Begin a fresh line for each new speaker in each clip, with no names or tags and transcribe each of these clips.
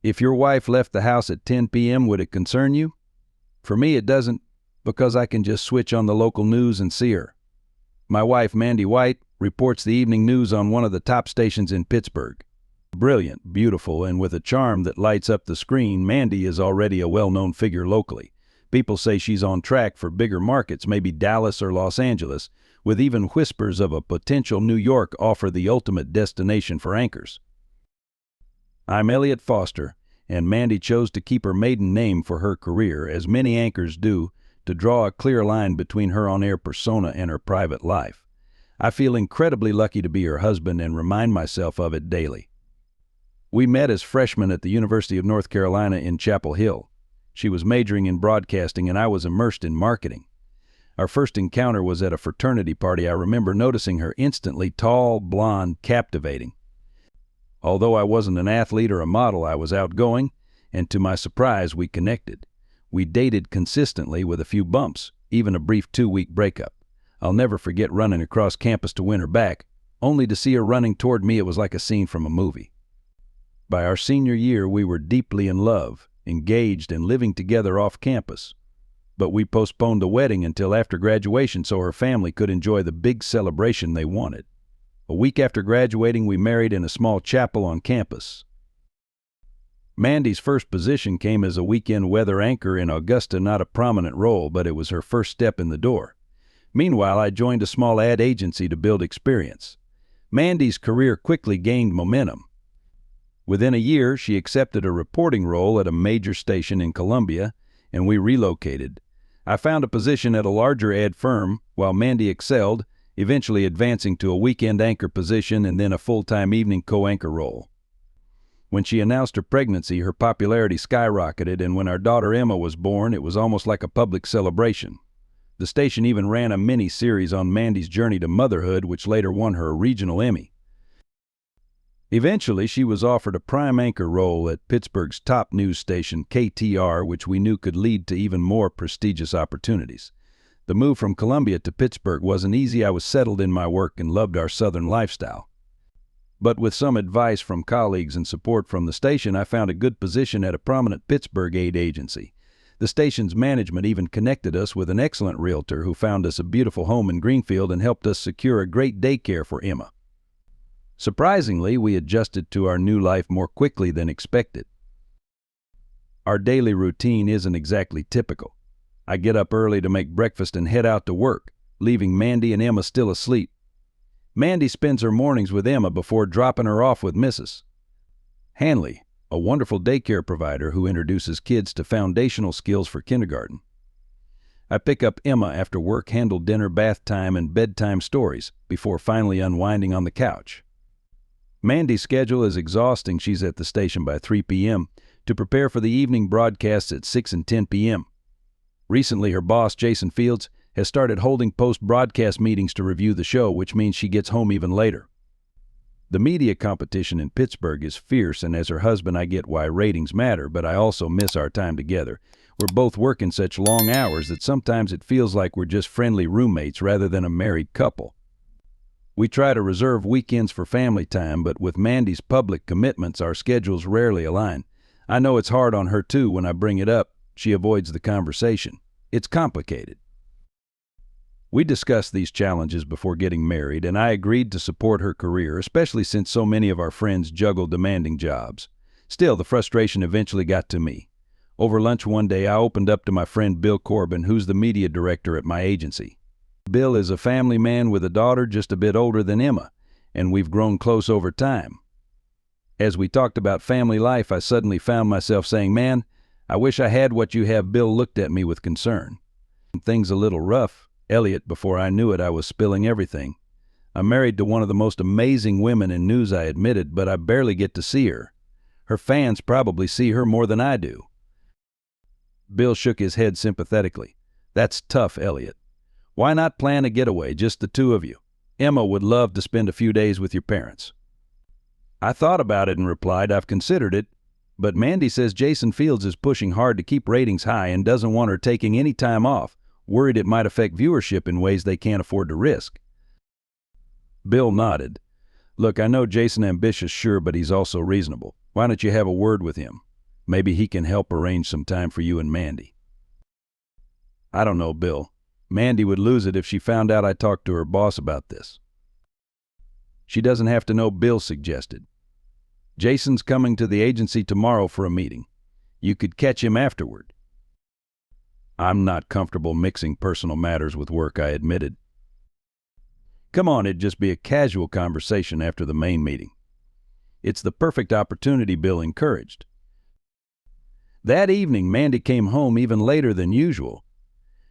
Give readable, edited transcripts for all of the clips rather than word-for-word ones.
If your wife left the house at 10 p.m., would it concern you? For me, it doesn't, because I can just switch on the local news and see her. My wife, Mandy White, reports the evening news on one of the top stations in Pittsburgh. Brilliant, beautiful, and with a charm that lights up the screen, Mandy is already a well-known figure locally. People say she's on track for bigger markets, maybe Dallas or Los Angeles, with even whispers of a potential New York offer the ultimate destination for anchors. I'm Elliot Foster, and Mandy chose to keep her maiden name for her career, as many anchors do, to draw a clear line between her on-air persona and her private life. I feel incredibly lucky to be her husband and remind myself of it daily. We met as freshmen at the University of North Carolina in Chapel Hill. She was majoring in broadcasting and I was immersed in marketing. Our first encounter was at a fraternity party. I remember noticing her instantly, tall, blonde, captivating. Although I wasn't an athlete or a model, I was outgoing, and to my surprise, we connected. We dated consistently with a few bumps, even a brief 2-week breakup. I'll never forget running across campus to win her back, only to see her running toward me. It was like a scene from a movie. By our senior year, we were deeply in love, engaged, and living together off campus. But we postponed the wedding until after graduation so her family could enjoy the big celebration they wanted. A week after graduating, we married in a small chapel on campus. Mandy's first position came as a weekend weather anchor in Augusta, not a prominent role, but it was her first step in the door. Meanwhile, I joined a small ad agency to build experience. Mandy's career quickly gained momentum. Within a year, she accepted a reporting role at a major station in Columbia, and we relocated. I found a position at a larger ad firm, while Mandy excelled, eventually advancing to a weekend anchor position and then a full-time evening co-anchor role. When she announced her pregnancy, her popularity skyrocketed, and when our daughter Emma was born, it was almost like a public celebration. The station even ran a mini-series on Mandy's journey to motherhood, which later won her a regional Emmy. Eventually, she was offered a prime anchor role at Pittsburgh's top news station, KTR, which we knew could lead to even more prestigious opportunities. The move from Columbia to Pittsburgh wasn't easy. I was settled in my work and loved our southern lifestyle. But with some advice from colleagues and support from the station, I found a good position at a prominent Pittsburgh aid agency. The station's management even connected us with an excellent realtor who found us a beautiful home in Greenfield and helped us secure a great daycare for Emma. Surprisingly, we adjusted to our new life more quickly than expected. Our daily routine isn't exactly typical. I get up early to make breakfast and head out to work, leaving Mandy and Emma still asleep. Mandy spends her mornings with Emma before dropping her off with Mrs. Hanley, a wonderful daycare provider who introduces kids to foundational skills for kindergarten. I pick up Emma after work, handle dinner, bath time, and bedtime stories before finally unwinding on the couch. Mandy's schedule is exhausting. She's at the station by 3 p.m. to prepare for the evening broadcasts at 6 and 10 p.m. Recently, her boss, Jason Fields, has started holding post-broadcast meetings to review the show, which means she gets home even later. The media competition in Pittsburgh is fierce, and as her husband, I get why ratings matter, but I also miss our time together. We're both working such long hours that sometimes it feels like we're just friendly roommates rather than a married couple. We try to reserve weekends for family time, but with Mandy's public commitments, our schedules rarely align. I know it's hard on her too. When I bring it up, she avoids the conversation. It's complicated. We discussed these challenges before getting married, and I agreed to support her career, especially since so many of our friends juggle demanding jobs. Still, the frustration eventually got to me. Over lunch one day, I opened up to my friend Bill Corbin, who's the media director at my agency. Bill is a family man with a daughter just a bit older than Emma, and we've grown close over time. As we talked about family life, I suddenly found myself saying, "Man, I wish I had what you have." Bill looked at me with concern. "Things a little rough, Elliot." Before I knew it, I was spilling everything. "I'm married to one of the most amazing women in news," I admitted, "but I barely get to see her. Her fans probably see her more than I do." Bill shook his head sympathetically. "That's tough, Elliot. Why not plan a getaway, just the two of you? Emma would love to spend a few days with your parents." I thought about it and replied, "I've considered it, but Mandy says Jason Fields is pushing hard to keep ratings high and doesn't want her taking any time off, worried it might affect viewership in ways they can't afford to risk." Bill nodded. "Look, I know Jason ambitious, sure, but he's also reasonable. Why don't you have a word with him? Maybe he can help arrange some time for you and Mandy. I don't know, Bill. Mandy would lose it if she found out I talked to her boss about this. She doesn't have to know, Bill suggested. Jason's coming to the agency tomorrow for a meeting. You could catch him afterward. I'm not comfortable mixing personal matters with work, I admitted. Come on, it'd just be a casual conversation after the main meeting. It's the perfect opportunity, Bill encouraged. That evening, Mandy came home even later than usual.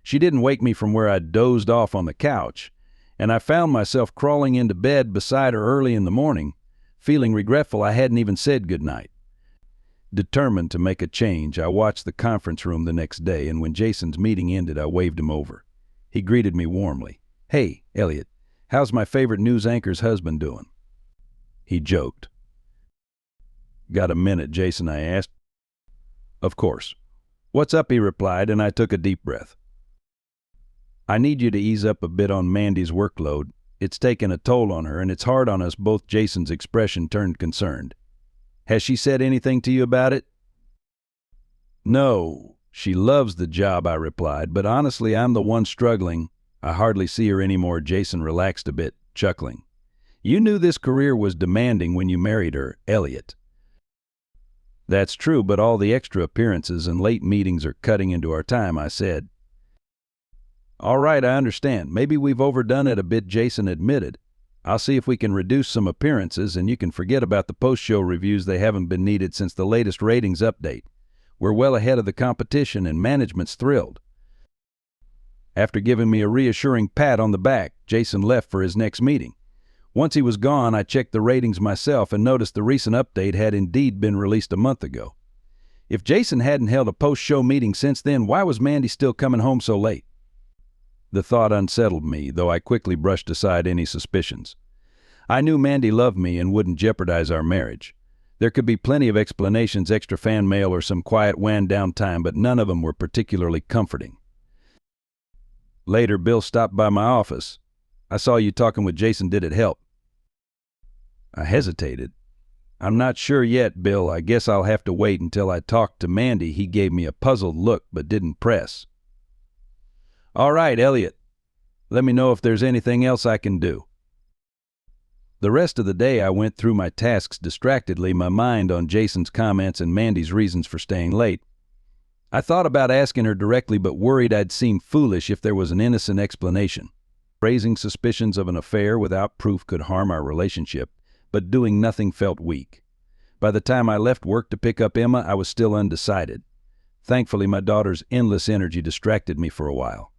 She didn't wake me from where I'd dozed off on the couch, and I found myself crawling into bed beside her early in the morning, feeling regretful I hadn't even said goodnight. Determined to make a change, I watched the conference room the next day, and when Jason's meeting ended, I waved him over. He greeted me warmly. "Hey, Elliot, how's my favorite news anchor's husband doing?" He joked. "Got a minute, Jason?" I asked. "Of course." "What's up?" he replied, and I took a deep breath. "I need you to ease up a bit on Mandy's workload. It's taken a toll on her, and it's hard on us both." Jason's expression turned concerned. "Has she said anything to you about it?" "No, she loves the job," I replied, "but honestly, I'm the one struggling. I hardly see her anymore." Jason relaxed a bit, chuckling. "You knew this career was demanding when you married her, Elliot." "That's true, but all the extra appearances and late meetings are cutting into our time," I said. "All right, I understand. Maybe we've overdone it a bit," Jason admitted. "I'll see if we can reduce some appearances, and you can forget about the post-show reviews. They haven't been needed since the latest ratings update. We're well ahead of the competition, and management's thrilled." After giving me a reassuring pat on the back, Jason left for his next meeting. Once he was gone, I checked the ratings myself and noticed the recent update had indeed been released a month ago. If Jason hadn't held a post-show meeting since then, why was Mandy still coming home so late? The thought unsettled me, though I quickly brushed aside any suspicions. I knew Mandy loved me and wouldn't jeopardize our marriage. There could be plenty of explanations, extra fan mail, or some quiet wind-down time, but none of them were particularly comforting. Later, Bill stopped by my office. "I saw you talking with Jason. Did it help?" I hesitated. "I'm not sure yet, Bill. I guess I'll have to wait until I talk to Mandy." He gave me a puzzled look, but didn't press. "All right, Elliot. Let me know if there's anything else I can do." The rest of the day I went through my tasks distractedly, my mind on Jason's comments and Mandy's reasons for staying late. I thought about asking her directly, but worried I'd seem foolish if there was an innocent explanation. Raising suspicions of an affair without proof could harm our relationship, but doing nothing felt weak. By the time I left work to pick up Emma, I was still undecided. Thankfully, my daughter's endless energy distracted me for a while.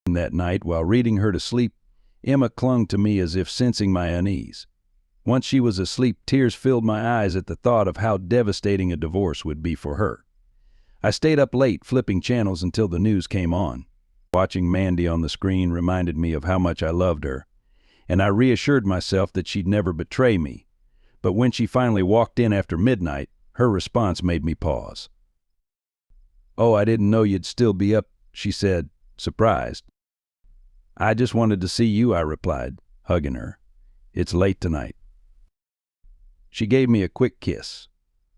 That night, while reading her to sleep, Emma clung to me as if sensing my unease. Once she was asleep, tears filled my eyes at the thought of how devastating a divorce would be for her. I stayed up late, flipping channels until the news came on. Watching Mandy on the screen reminded me of how much I loved her, and I reassured myself that she'd never betray me. But when she finally walked in after midnight, her response made me pause. "Oh, I didn't know you'd still be up," she said, surprised. "I just wanted to see you," I replied, hugging her. "It's late tonight." She gave me a quick kiss.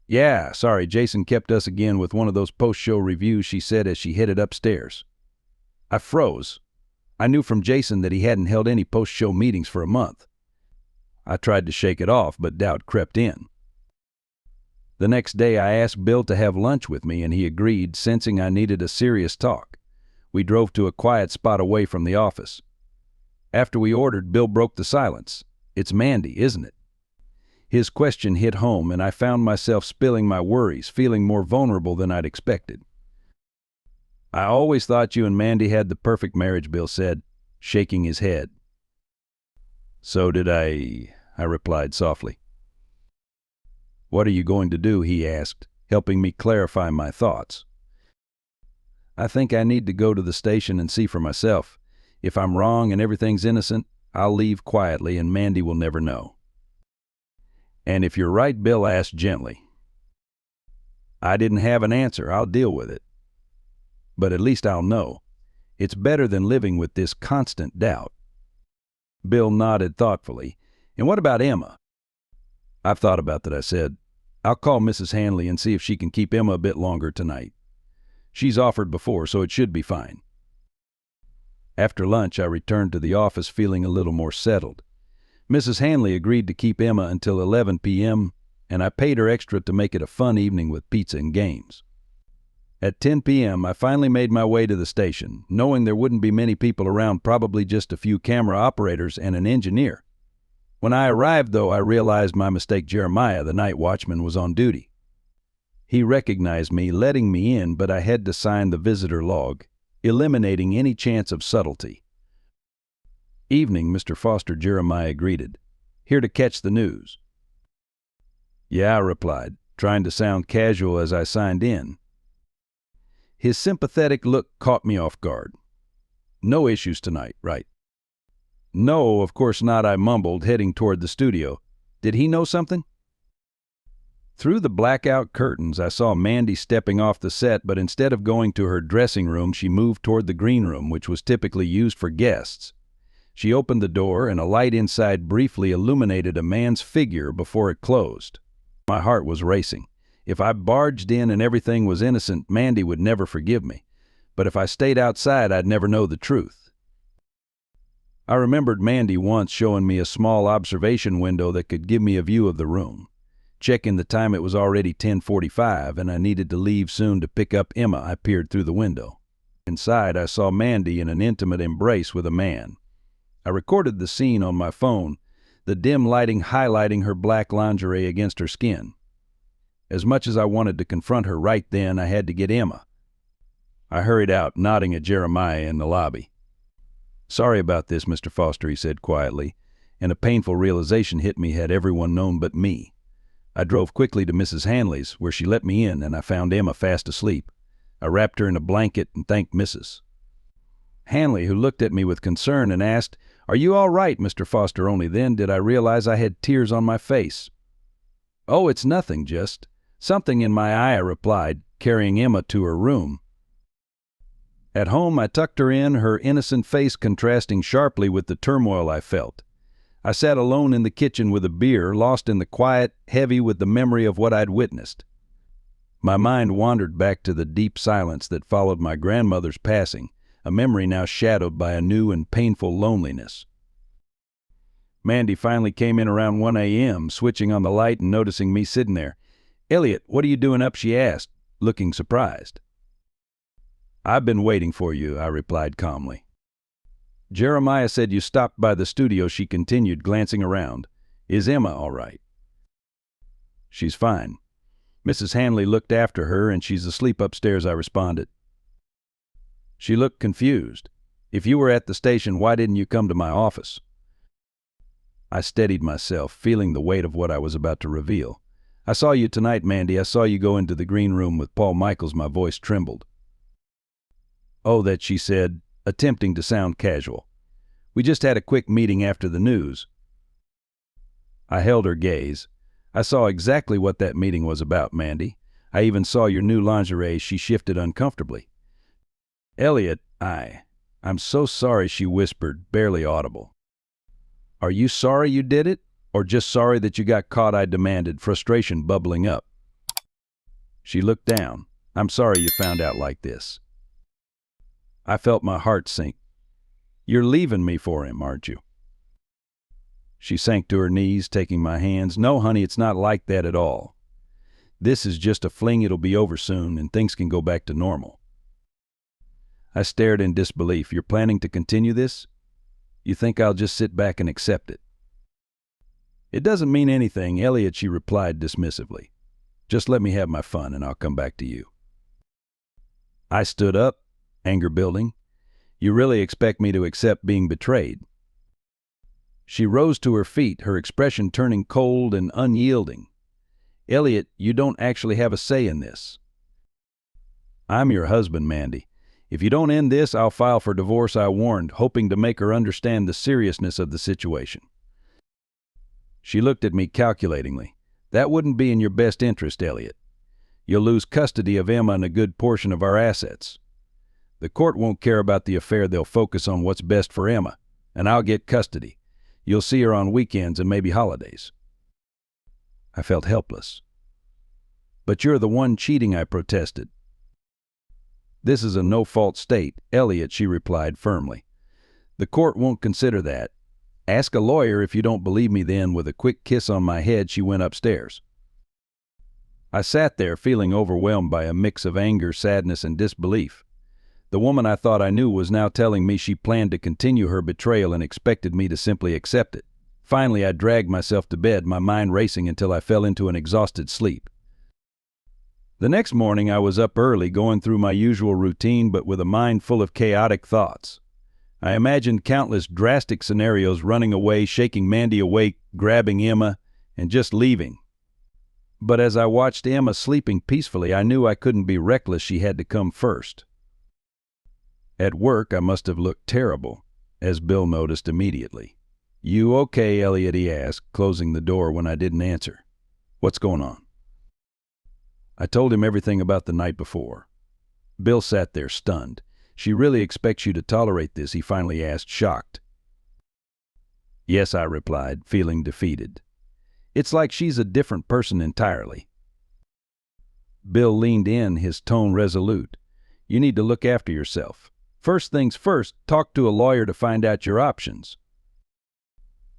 "Yeah, sorry, Jason kept us again with one of those post-show reviews," she said as she headed upstairs. I froze. I knew from Jason that he hadn't held any post-show meetings for a month. I tried to shake it off, but doubt crept in. The next day I asked Bill to have lunch with me, and he agreed, sensing I needed a serious talk. We drove to a quiet spot away from the office. After we ordered, Bill broke the silence. "It's Mandy, isn't it?" His question hit home, and I found myself spilling my worries, feeling more vulnerable than I'd expected. "I always thought you and Mandy had the perfect marriage," Bill said, shaking his head. "So did I replied softly. "What are you going to do?" he asked, helping me clarify my thoughts. "I think I need to go to the station and see for myself. If I'm wrong and everything's innocent, I'll leave quietly and Mandy will never know." "And if you're right?" Bill asked gently. I didn't have an answer. "I'll deal with it. But at least I'll know. It's better than living with this constant doubt." Bill nodded thoughtfully. "And what about Emma?" "I've thought about that," I said. I'll call Mrs. Hanley and see if she can keep Emma a bit longer tonight. She's offered before, so it should be fine. After lunch, I returned to the office feeling a little more settled. Mrs. Hanley agreed to keep Emma until 11 p.m., and I paid her extra to make it a fun evening with pizza and games. At 10 p.m., I finally made my way to the station, knowing there wouldn't be many people around, probably just a few camera operators and an engineer. When I arrived, though, I realized my mistake. Jeremiah, the night watchman, was on duty. He recognized me, letting me in, but I had to sign the visitor log, eliminating any chance of subtlety. "Evening, Mr. Foster," Jeremiah greeted. "Here to catch the news." "Yeah," I replied, trying to sound casual as I signed in. His sympathetic look caught me off guard. "No issues tonight, right?" "No, of course not," I mumbled, heading toward the studio. Did he know something? Through the blackout curtains, I saw Mandy stepping off the set, but instead of going to her dressing room, she moved toward the green room, which was typically used for guests. She opened the door, and a light inside briefly illuminated a man's figure before it closed. My heart was racing. If I barged in and everything was innocent, Mandy would never forgive me. But if I stayed outside, I'd never know the truth. I remembered Mandy once showing me a small observation window that could give me a view of the room. Checking the time, it was already 10:45, and I needed to leave soon to pick up Emma. I peered through the window. Inside, I saw Mandy in an intimate embrace with a man. I recorded the scene on my phone, the dim lighting highlighting her black lingerie against her skin. As much as I wanted to confront her right then, I had to get Emma. I hurried out, nodding at Jeremiah in the lobby. "Sorry about this, Mr. Foster," he said quietly, and a painful realization hit me. Had everyone known but me? I drove quickly to Mrs. Hanley's, where she let me in, and I found Emma fast asleep. I wrapped her in a blanket and thanked Mrs. Hanley, who looked at me with concern and asked, "Are you all right, Mr. Foster?" Only then did I realize I had tears on my face. "Oh, it's nothing, just something in my eye," I replied, carrying Emma to her room. At home, I tucked her in, her innocent face contrasting sharply with the turmoil I felt. I sat alone in the kitchen with a beer, lost in the quiet, heavy with the memory of what I'd witnessed. My mind wandered back to the deep silence that followed my grandmother's passing, a memory now shadowed by a new and painful loneliness. Mandy finally came in around 1 a.m., switching on the light and noticing me sitting there. "Elliot, what are you doing up?" she asked, looking surprised. "I've been waiting for you," I replied calmly. "Jeremiah said you stopped by the studio," she continued, glancing around. "Is Emma all right?" "She's fine. Mrs. Hanley looked after her, and she's asleep upstairs," I responded. She looked confused. "If you were at the station, why didn't you come to my office?" I steadied myself, feeling the weight of what I was about to reveal. "I saw you tonight, Mandy. I saw you go into the green room with Paul Michaels." My voice trembled. "Oh, that," she said, attempting to sound casual. "We just had a quick meeting after the news." I held her gaze. "I saw exactly what that meeting was about, Mandy. I even saw your new lingerie." She shifted uncomfortably. "Elliot, I'm so sorry," she whispered, barely audible. "Are you sorry you did it, or just sorry that you got caught?" I demanded, frustration bubbling up. She looked down. "I'm sorry you found out like this." I felt my heart sink. "You're leaving me for him, aren't you?" She sank to her knees, taking my hands. "No, honey, it's not like that at all. This is just a fling. It'll be over soon, and things can go back to normal." I stared in disbelief. "You're planning to continue this? You think I'll just sit back and accept it?" "It doesn't mean anything, Elliot," she replied dismissively. "Just let me have my fun, and I'll come back to you." I stood up, anger building. "You really expect me to accept being betrayed?" She rose to her feet, her expression turning cold and unyielding. "Elliot, you don't actually have a say in this." "I'm your husband, Mandy. If you don't end this, I'll file for divorce," I warned, hoping to make her understand the seriousness of the situation. She looked at me calculatingly. "That wouldn't be in your best interest, Elliot. You'll lose custody of Emma and a good portion of our assets. The court won't care about the affair. They'll focus on what's best for Emma, and I'll get custody. You'll see her on weekends and maybe holidays." I felt helpless. "But you're the one cheating," I protested. "This is a no-fault state, Elliot," she replied firmly. "The court won't consider that. Ask a lawyer if you don't believe me." Then, with a quick kiss on my head, she went upstairs. I sat there feeling overwhelmed by a mix of anger, sadness, and disbelief. The woman I thought I knew was now telling me she planned to continue her betrayal and expected me to simply accept it. Finally, I dragged myself to bed, my mind racing until I fell into an exhausted sleep. The next morning, I was up early, going through my usual routine, but with a mind full of chaotic thoughts. I imagined countless drastic scenarios: running away, shaking Mandy awake, grabbing Emma, and just leaving. But as I watched Emma sleeping peacefully, I knew I couldn't be reckless. She had to come first. At work, I must have looked terrible, as Bill noticed immediately. "You okay, Elliot?" he asked, closing the door when I didn't answer. "What's going on?" I told him everything about the night before. Bill sat there stunned. "She really expects you to tolerate this?" he finally asked, shocked. "Yes," I replied, feeling defeated. "It's like she's a different person entirely." Bill leaned in, his tone resolute. "You need to look after yourself. First things first, talk to a lawyer to find out your options."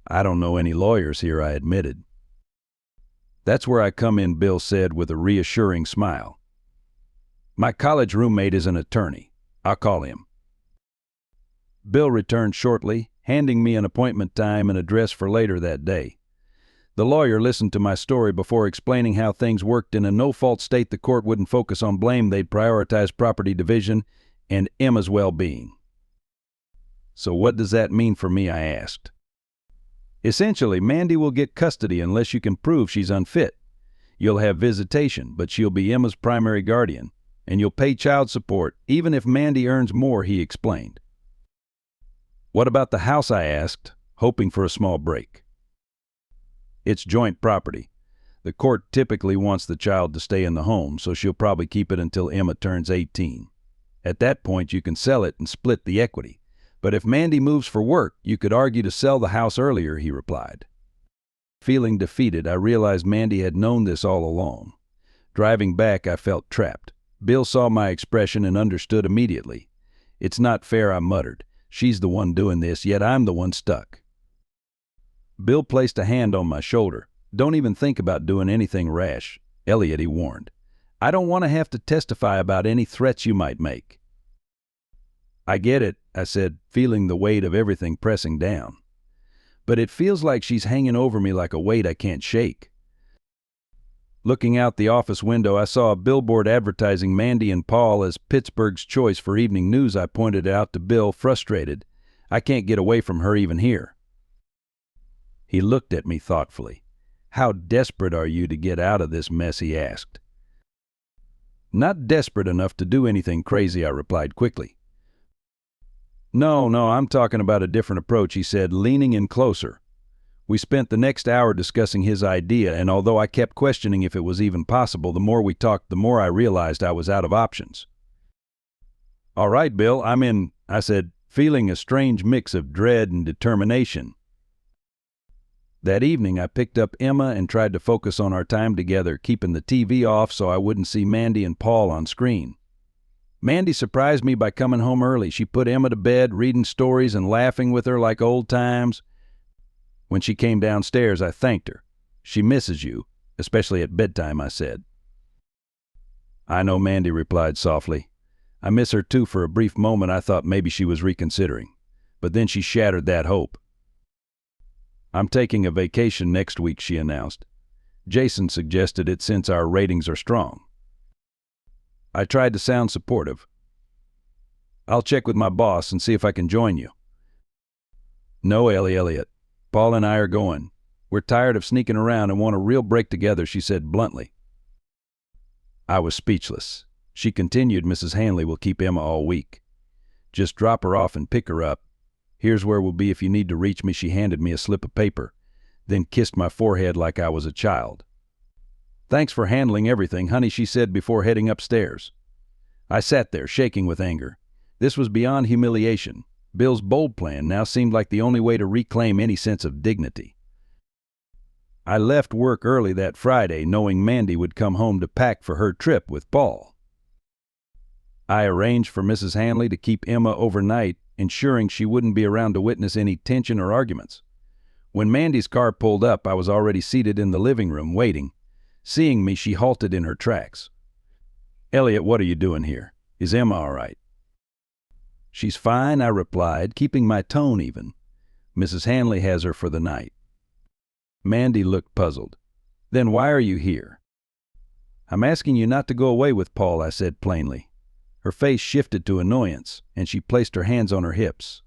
"I don't know any lawyers here," I admitted. "That's where I come in," Bill said with a reassuring smile. "My college roommate is an attorney. I'll call him." Bill returned shortly, handing me an appointment time and address for later that day. The lawyer listened to my story before explaining how things worked. In a no-fault state, the court wouldn't focus on blame. They'd prioritize property division and Emma's well-being. "So what does that mean for me?" I asked. "Essentially, Mandy will get custody unless you can prove she's unfit. You'll have visitation, but she'll be Emma's primary guardian, and you'll pay child support even if Mandy earns more," he explained. "What about the house?" I asked, hoping for a small break. "It's joint property. The court typically wants the child to stay in the home, so she'll probably keep it until Emma turns 18. At that point, you can sell it and split the equity. But if Mandy moves for work, you could argue to sell the house earlier," he replied. Feeling defeated, I realized Mandy had known this all along. Driving back, I felt trapped. Bill saw my expression and understood immediately. "It's not fair," I muttered. "She's the one doing this, yet I'm the one stuck." Bill placed a hand on my shoulder. "Don't even think about doing anything rash, Elliot," he warned. "I don't want to have to testify about any threats you might make." "I get it," I said, feeling the weight of everything pressing down. "But it feels like she's hanging over me like a weight I can't shake." Looking out the office window, I saw a billboard advertising Mandy and Paul as Pittsburgh's choice for evening news. I pointed it out to Bill, frustrated. "I can't get away from her even here." He looked at me thoughtfully. "How desperate are you to get out of this mess?" he asked. "Not desperate enough to do anything crazy," I replied quickly. No, I'm talking about a different approach," he said, leaning in closer. We spent the next hour discussing his idea, and although I kept questioning if it was even possible, the more we talked, the more I realized I was out of options. "All right, Bill, I'm in," I said, feeling a strange mix of dread and determination. That evening, I picked up Emma and tried to focus on our time together, keeping the TV off so I wouldn't see Mandy and Paul on screen. Mandy surprised me by coming home early. She put Emma to bed, reading stories and laughing with her like old times. When she came downstairs, I thanked her. "She misses you, especially at bedtime," I said. "I know," Mandy replied softly. "I miss her too." For a brief moment, I thought maybe she was reconsidering. But then she shattered that hope. "I'm taking a vacation next week," she announced. "Jason suggested it since our ratings are strong." I tried to sound supportive. "I'll check with my boss and see if I can join you." "No, Elliot. Paul and I are going. We're tired of sneaking around and want a real break together," she said bluntly. I was speechless. She continued, "Mrs. Hanley will keep Emma all week. Just drop her off and pick her up. Here's where we'll be if you need to reach me." She handed me a slip of paper, then kissed my forehead like I was a child. "Thanks for handling everything, honey," she said before heading upstairs. I sat there, shaking with anger. This was beyond humiliation. Bill's bold plan now seemed like the only way to reclaim any sense of dignity. I left work early that Friday knowing Mandy would come home to pack for her trip with Paul. I arranged for Mrs. Hanley to keep Emma overnight, ensuring she wouldn't be around to witness any tension or arguments. When Mandy's car pulled up, I was already seated in the living room waiting. Seeing me, she halted in her tracks. "Elliot, what are you doing here? Is Emma all right?" "She's fine," I replied, keeping my tone even. "Mrs. Hanley has her for the night." Mandy looked puzzled. "Then why are you here?" "I'm asking you not to go away with Paul," I said plainly. Her face shifted to annoyance, and she placed her hands on her hips.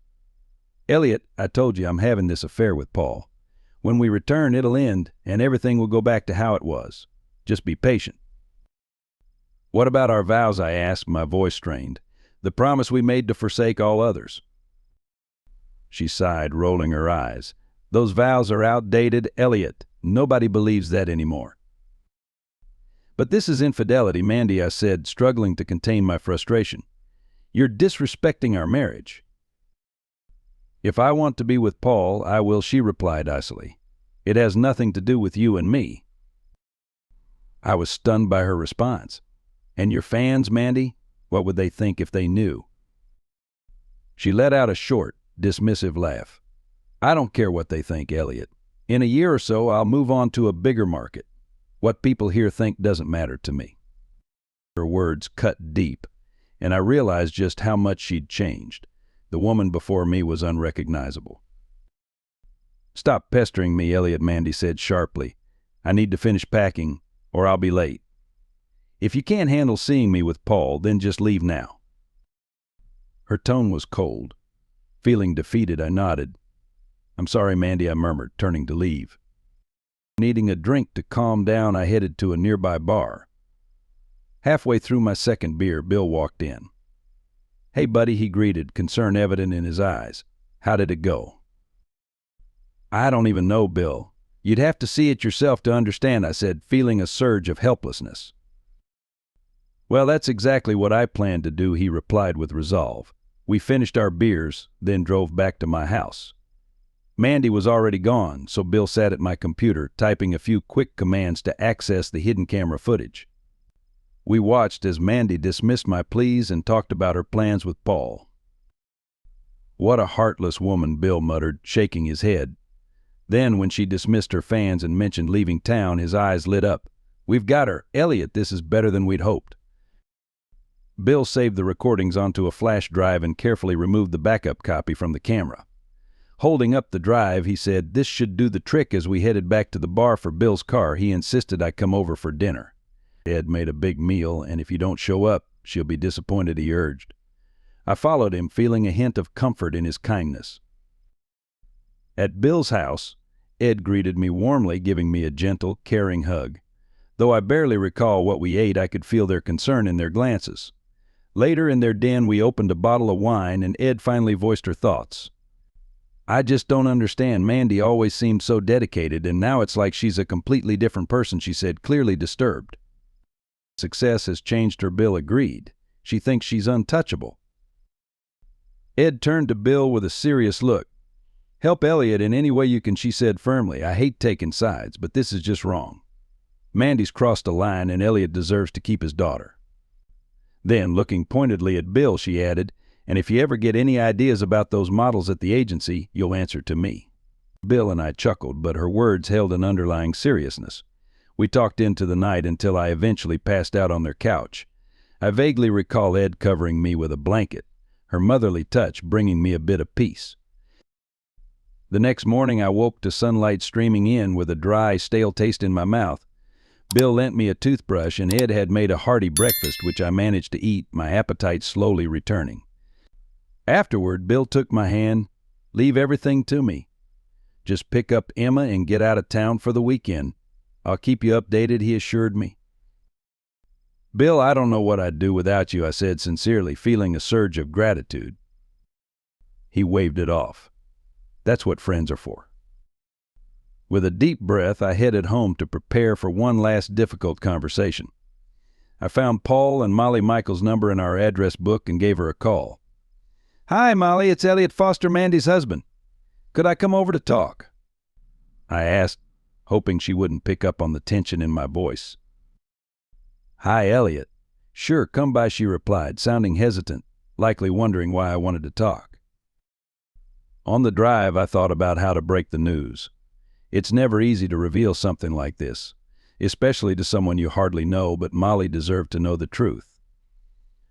"Elliot, I told you I'm having this affair with Paul. When we return, it'll end, and everything will go back to how it was. Just be patient." "What about our vows?" I asked, my voice strained. "The promise we made to forsake all others." She sighed, rolling her eyes. "Those vows are outdated, Elliot. Nobody believes that anymore." "But this is infidelity, Mandy," I said, struggling to contain my frustration. "You're disrespecting our marriage." "If I want to be with Paul, I will," she replied icily. "It has nothing to do with you and me." I was stunned by her response. "And your fans, Mandy? What would they think if they knew?" She let out a short, dismissive laugh. "I don't care what they think, Elliot. In a year or so, I'll move on to a bigger market. What people here think doesn't matter to me." Her words cut deep, and I realized just how much she'd changed. The woman before me was unrecognizable. "Stop pestering me, Elliot," Mandy said sharply. "I need to finish packing, or I'll be late. If you can't handle seeing me with Paul, then just leave now." Her tone was cold. Feeling defeated, I nodded. "I'm sorry, Mandy," I murmured, turning to leave. Needing a drink to calm down, I headed to a nearby bar. Halfway through my second beer, Bill walked in. "Hey, buddy," he greeted, concern evident in his eyes. "How did it go?" "I don't even know, Bill. You'd have to see it yourself to understand," I said, feeling a surge of helplessness. "Well, that's exactly what I planned to do," he replied with resolve. We finished our beers, then drove back to my house. Mandy was already gone, so Bill sat at my computer, typing a few quick commands to access the hidden camera footage. We watched as Mandy dismissed my pleas and talked about her plans with Paul. "What a heartless woman," Bill muttered, shaking his head. Then, when she dismissed her fans and mentioned leaving town, his eyes lit up. "We've got her. Elliot, this is better than we'd hoped." Bill saved the recordings onto a flash drive and carefully removed the backup copy from the camera. Holding up the drive, he said, "This should do the trick." As we headed back to the bar for Bill's car, he insisted I come over for dinner. "Ed made a big meal, and if you don't show up, she'll be disappointed," he urged. I followed him, feeling a hint of comfort in his kindness. At Bill's house, Ed greeted me warmly, giving me a gentle, caring hug. Though I barely recall what we ate, I could feel their concern in their glances. Later in their den, we opened a bottle of wine, and Ed finally voiced her thoughts. "I just don't understand. Mandy always seemed so dedicated, and now it's like she's a completely different person," she said, clearly disturbed. "Success has changed her," Bill agreed. "She thinks she's untouchable." Ed turned to Bill with a serious look. "Help Elliot in any way you can," she said firmly. "I hate taking sides, but this is just wrong. Mandy's crossed a line, and Elliot deserves to keep his daughter." Then, looking pointedly at Bill, she added, "And if you ever get any ideas about those models at the agency, you'll answer to me." Bill and I chuckled, but her words held an underlying seriousness. We talked into the night until I eventually passed out on their couch. I vaguely recall Ed covering me with a blanket, her motherly touch bringing me a bit of peace. The next morning I woke to sunlight streaming in with a dry, stale taste in my mouth. Bill lent me a toothbrush, and Ed had made a hearty breakfast, which I managed to eat, my appetite slowly returning. Afterward, Bill took my hand. "Leave everything to me. Just pick up Emma and get out of town for the weekend. I'll keep you updated," he assured me. "Bill, I don't know what I'd do without you," I said sincerely, feeling a surge of gratitude. He waved it off. "That's what friends are for." With a deep breath, I headed home to prepare for one last difficult conversation. I found Paul and Molly Michael's number in our address book and gave her a call. "Hi, Molly, it's Elliot Foster, Mandy's husband. Could I come over to talk?" I asked, hoping she wouldn't pick up on the tension in my voice. "Hi, Elliot." "Sure, come by," she replied, sounding hesitant, likely wondering why I wanted to talk. On the drive, I thought about how to break the news. It's never easy to reveal something like this, especially to someone you hardly know, but Molly deserved to know the truth.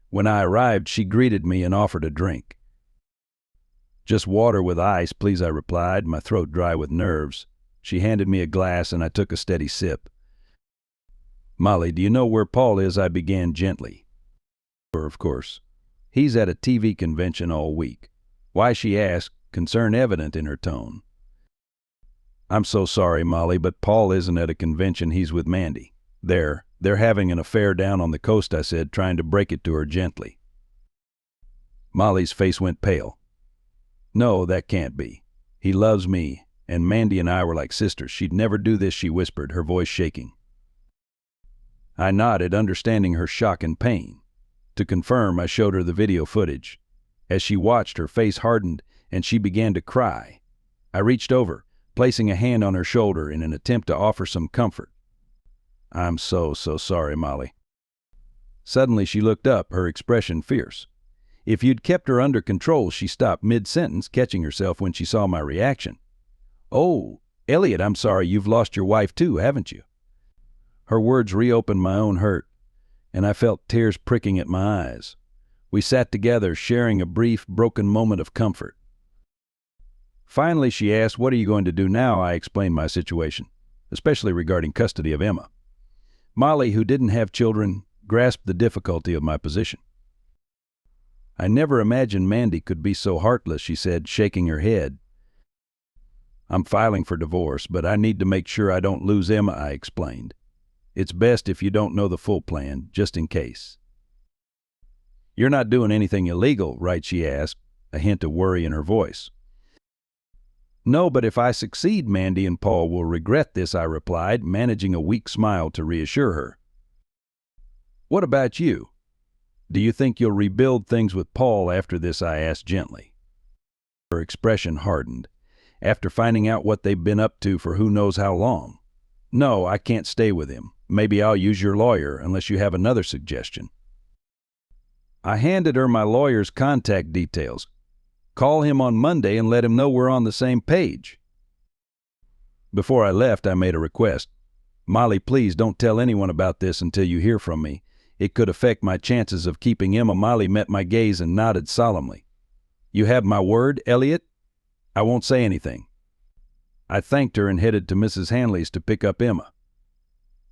When I arrived, she greeted me and offered a drink. "Just water with ice, please," I replied, my throat dry with nerves. She handed me a glass and I took a steady sip. "Molly, do you know where Paul is?" I began gently. "Of course. He's at a TV convention all week." "Why?" she asked, concern evident in her tone. "I'm so sorry, Molly, but Paul isn't at a convention, he's with Mandy. They're having an affair down on the coast," I said, trying to break it to her gently. Molly's face went pale. "No, that can't be. He loves me, and Mandy and I were like sisters. She'd never do this," she whispered, her voice shaking. I nodded, understanding her shock and pain. To confirm, I showed her the video footage. As she watched, her face hardened, and she began to cry. I reached over, placing a hand on her shoulder in an attempt to offer some comfort. "I'm so sorry, Molly." Suddenly she looked up, her expression fierce. "If you'd kept her under control," she stopped mid-sentence, catching herself when she saw my reaction. "Oh, Elliot, I'm sorry, you've lost your wife too, haven't you?" Her words reopened my own hurt, and I felt tears pricking at my eyes. We sat together, sharing a brief, broken moment of comfort. Finally, she asked, "What are you going to do now?" I explained my situation, especially regarding custody of Emma. Molly, who didn't have children, grasped the difficulty of my position. "I never imagined Mandy could be so heartless," she said, shaking her head. "I'm filing for divorce, but I need to make sure I don't lose Emma," I explained. "It's best if you don't know the full plan, just in case." "You're not doing anything illegal, right?" she asked, a hint of worry in her voice. "No, but if I succeed, Mandy and Paul will regret this," I replied, managing a weak smile to reassure her. "What about you? Do you think you'll rebuild things with Paul after this?" I asked gently. Her expression hardened. "After finding out what they've been up to for who knows how long? No, I can't stay with him. Maybe I'll use your lawyer, unless you have another suggestion." I handed her my lawyer's contact details. "Call him on Monday and let him know we're on the same page." Before I left, I made a request. "Molly, please don't tell anyone about this until you hear from me. It could affect my chances of keeping Emma." Molly met my gaze and nodded solemnly. "You have my word, Elliot?" "I won't say anything." I thanked her and headed to Mrs. Hanley's to pick up Emma.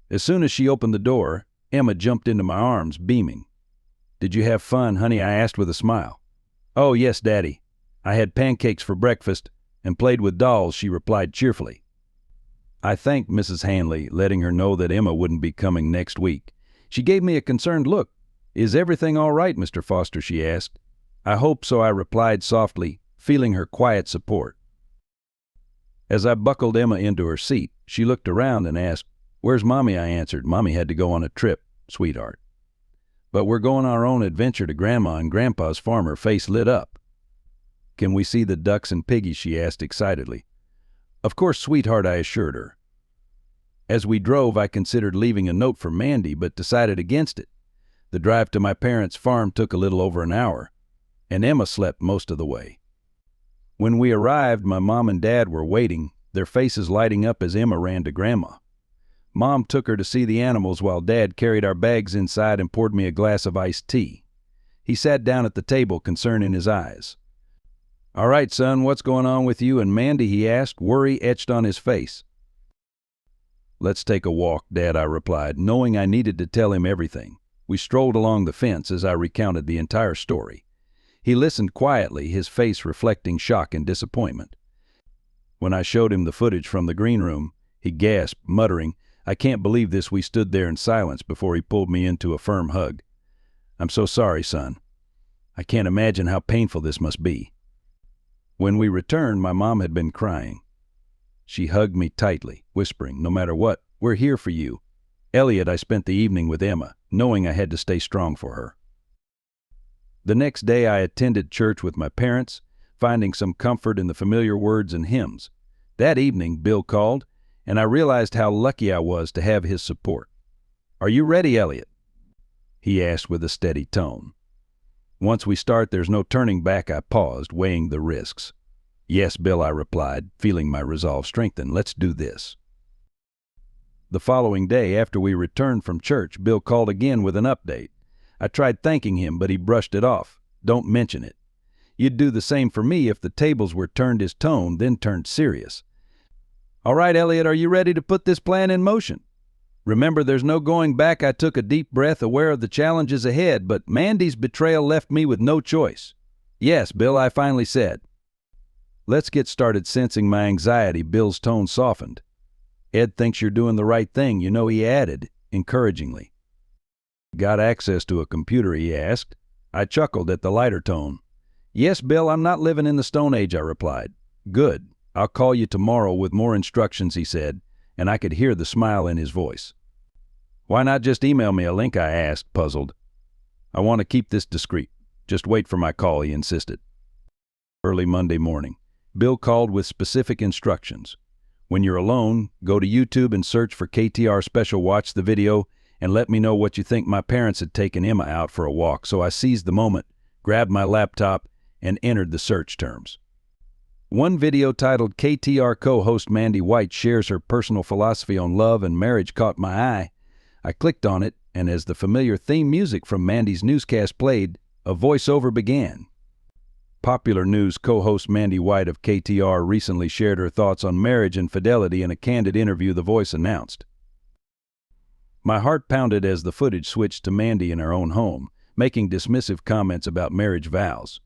As soon as she opened the door, Emma jumped into my arms, beaming. "Did you have fun, honey?" I asked with a smile. "Oh, yes, Daddy. I had pancakes for breakfast and played with dolls," she replied cheerfully. I thanked Mrs. Hanley, letting her know that Emma wouldn't be coming next week. She gave me a concerned look. "Is everything all right, Mr. Foster?" she asked. "I hope so," I replied softly, feeling her quiet support. As I buckled Emma into her seat, she looked around and asked, "Where's Mommy?" I answered, "Mommy had to go on a trip, sweetheart." "But we're going on our own adventure to Grandma and Grandpa's farm." Her face lit up. "Can we see the ducks and piggies?" she asked excitedly. "Of course, sweetheart," I assured her. As we drove, I considered leaving a note for Mandy, but decided against it. The drive to my parents' farm took a little over an hour, and Emma slept most of the way. When we arrived, my mom and dad were waiting, their faces lighting up as Emma ran to Grandma. Mom took her to see the animals while Dad carried our bags inside and poured me a glass of iced tea. He sat down at the table, concern in his eyes. "All right, son, what's going on with you and Mandy?" he asked, worry etched on his face. "Let's take a walk, Dad," I replied, knowing I needed to tell him everything. We strolled along the fence as I recounted the entire story. He listened quietly, his face reflecting shock and disappointment. When I showed him the footage from the green room, he gasped, muttering, "I can't believe this." We stood there in silence before he pulled me into a firm hug. "I'm so sorry, son. I can't imagine how painful this must be." When we returned, my mom had been crying. She hugged me tightly, whispering, "No matter what, we're here for you." Elliot, I spent the evening with Emma, knowing I had to stay strong for her. The next day I attended church with my parents, finding some comfort in the familiar words and hymns. That evening, Bill called, and I realized how lucky I was to have his support. "Are you ready, Elliot?" he asked with a steady tone. "Once we start, there's no turning back," I paused, weighing the risks. "Yes, Bill," I replied, feeling my resolve strengthen. "Let's do this." The following day, after we returned from church, Bill called again with an update. I tried thanking him, but he brushed it off. "Don't mention it. You'd do the same for me if the tables were turned." His tone then turned serious. "All right, Elliot, are you ready to put this plan in motion? Remember, there's no going back." I took a deep breath, aware of the challenges ahead, but Mandy's betrayal left me with no choice. "Yes, Bill," I finally said. "Let's get started." Sensing my anxiety, Bill's tone softened. "Ed thinks you're doing the right thing, you know," he added, encouragingly. "Got access to a computer?" he asked. I chuckled at the lighter tone. "Yes, Bill, I'm not living in the Stone Age," I replied. "Good. I'll call you tomorrow with more instructions," he said, and I could hear the smile in his voice. "Why not just email me a link?" I asked, puzzled. "I want to keep this discreet. Just wait for my call," he insisted. Early Monday morning, Bill called with specific instructions. "When you're alone, go to YouTube and search for KTR Special. Watch the video and let me know what you think." My parents had taken Emma out for a walk, so I seized the moment, grabbed my laptop, and entered the search terms. One video titled "KTR co-host Mandy White shares her personal philosophy on love and marriage" caught my eye. I clicked on it, and as the familiar theme music from Mandy's newscast played, a voiceover began. Popular news co-host Mandy White of KTR recently shared her thoughts on marriage and fidelity in a candid interview, the voice announced. My heart pounded as the footage switched to Mandy in her own home, making dismissive comments about marriage vows.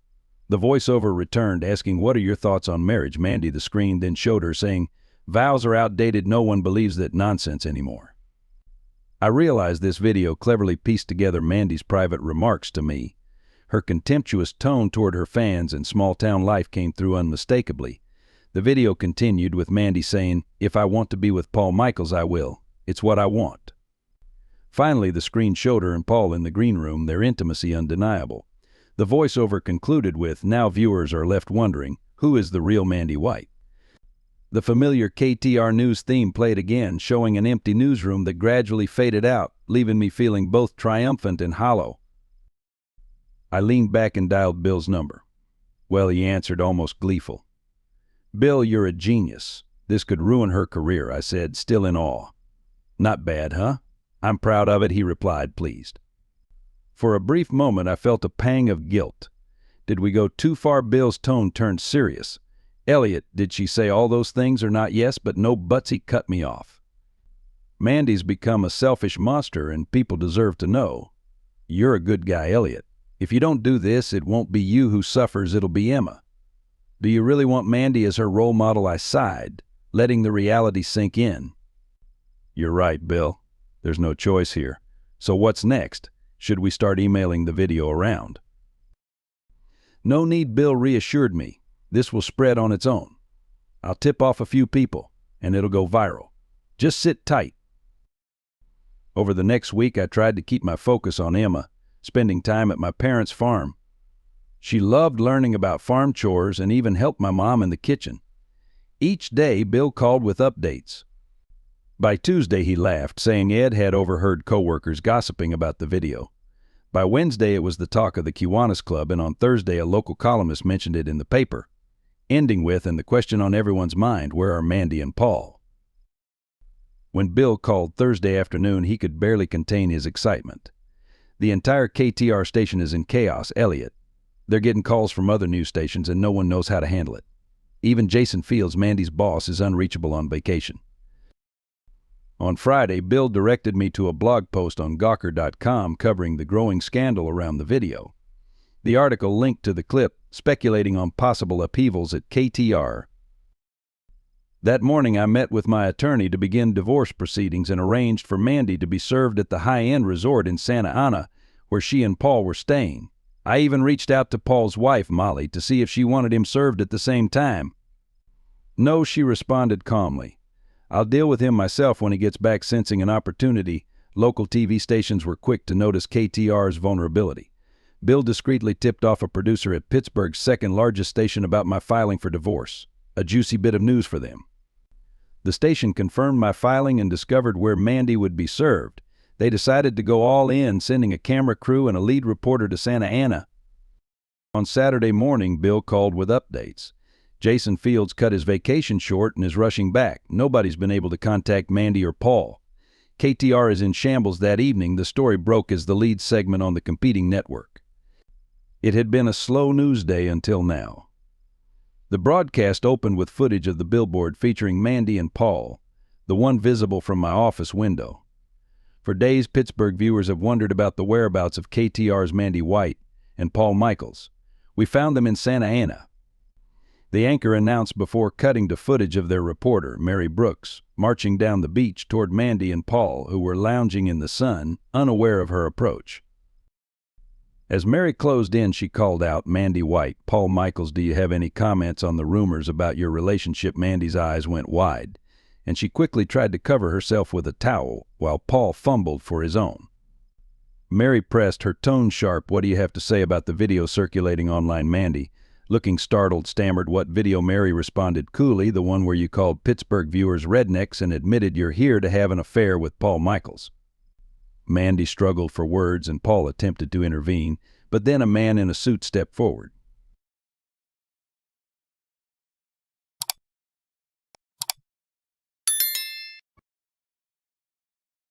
The voiceover returned, asking, "What are your thoughts on marriage, Mandy?" The screen then showed her saying, "Vows are outdated. No one believes that nonsense anymore." I realized this video cleverly pieced together Mandy's private remarks to me. Her contemptuous tone toward her fans and small-town life came through unmistakably. The video continued with Mandy saying, "If I want to be with Paul Michaels, I will. It's what I want." Finally, the screen showed her and Paul in the green room, their intimacy undeniable. The voiceover concluded with, "Now viewers are left wondering, who is the real Mandy White?" The familiar KTR news theme played again, showing an empty newsroom that gradually faded out, leaving me feeling both triumphant and hollow. I leaned back and dialed Bill's number. "Well," he answered, almost gleeful. "Bill, you're a genius. This could ruin her career," I said, still in awe. "Not bad, huh?" "I'm proud of it," he replied, pleased. For a brief moment, I felt a pang of guilt. Did we go too far? Bill's tone turned serious. "Elliot, did she say all those things or not?" "Yes, but no buts." He cut me off. "Mandy's become a selfish monster, and people deserve to know. You're a good guy, Elliot. If you don't do this, it won't be you who suffers, it'll be Emma. Do you really want Mandy as her role model?" I sighed, letting the reality sink in. "You're right, Bill. There's no choice here. So what's next? Should we start emailing the video around?" "No need," Bill reassured me. "This will spread on its own. I'll tip off a few people, and it'll go viral. Just sit tight." Over the next week, I tried to keep my focus on Emma, spending time at my parents' farm. She loved learning about farm chores and even helped my mom in the kitchen. Each day, Bill called with updates. By Tuesday, he laughed, saying Ed had overheard coworkers gossiping about the video. By Wednesday, it was the talk of the Kiwanis Club, and on Thursday, a local columnist mentioned it in the paper, ending with, and the question on everyone's mind, where are Mandy and Paul? When Bill called Thursday afternoon, he could barely contain his excitement. "The entire KTR station is in chaos, Elliot. They're getting calls from other news stations and no one knows how to handle it. Even Jason Fields, Mandy's boss, is unreachable on vacation." On Friday, Bill directed me to a blog post on Gawker.com covering the growing scandal around the video. The article linked to the clip, speculating on possible upheavals at KTR. That morning, I met with my attorney to begin divorce proceedings and arranged for Mandy to be served at the high-end resort in Santa Ana, where she and Paul were staying. I even reached out to Paul's wife, Molly, to see if she wanted him served at the same time. "No," she responded calmly. "I'll deal with him myself when he gets back." Sensing an opportunity, local TV stations were quick to notice KTR's vulnerability. Bill discreetly tipped off a producer at Pittsburgh's second-largest station about my filing for divorce. A juicy bit of news for them. The station confirmed my filing and discovered where Mandy would be served. They decided to go all in, sending a camera crew and a lead reporter to Santa Ana. On Saturday morning, Bill called with updates. Jason Fields cut his vacation short and is rushing back. Nobody's been able to contact Mandy or Paul. KTR is in shambles that evening. The story broke as the lead segment on the competing network. It had been a slow news day until now. The broadcast opened with footage of the billboard featuring Mandy and Paul, the one visible from my office window. For days, Pittsburgh viewers have wondered about the whereabouts of KTR's Mandy White and Paul Michaels. We found them in Santa Ana. The anchor announced before cutting to footage of their reporter, Mary Brooks, marching down the beach toward Mandy and Paul, who were lounging in the sun, unaware of her approach. As Mary closed in, she called out, "Mandy White, Paul Michaels, do you have any comments on the rumors about your relationship?" Mandy's eyes went wide, and she quickly tried to cover herself with a towel, while Paul fumbled for his own. Mary pressed, her tone sharp. "What do you have to say about the video circulating online?" Mandy, looking startled, stammered, "What video?" Mary responded coolly, "The one where you called Pittsburgh viewers rednecks and admitted you're here to have an affair with Paul Michaels." Mandy struggled for words, and Paul attempted to intervene, but then a man in a suit stepped forward.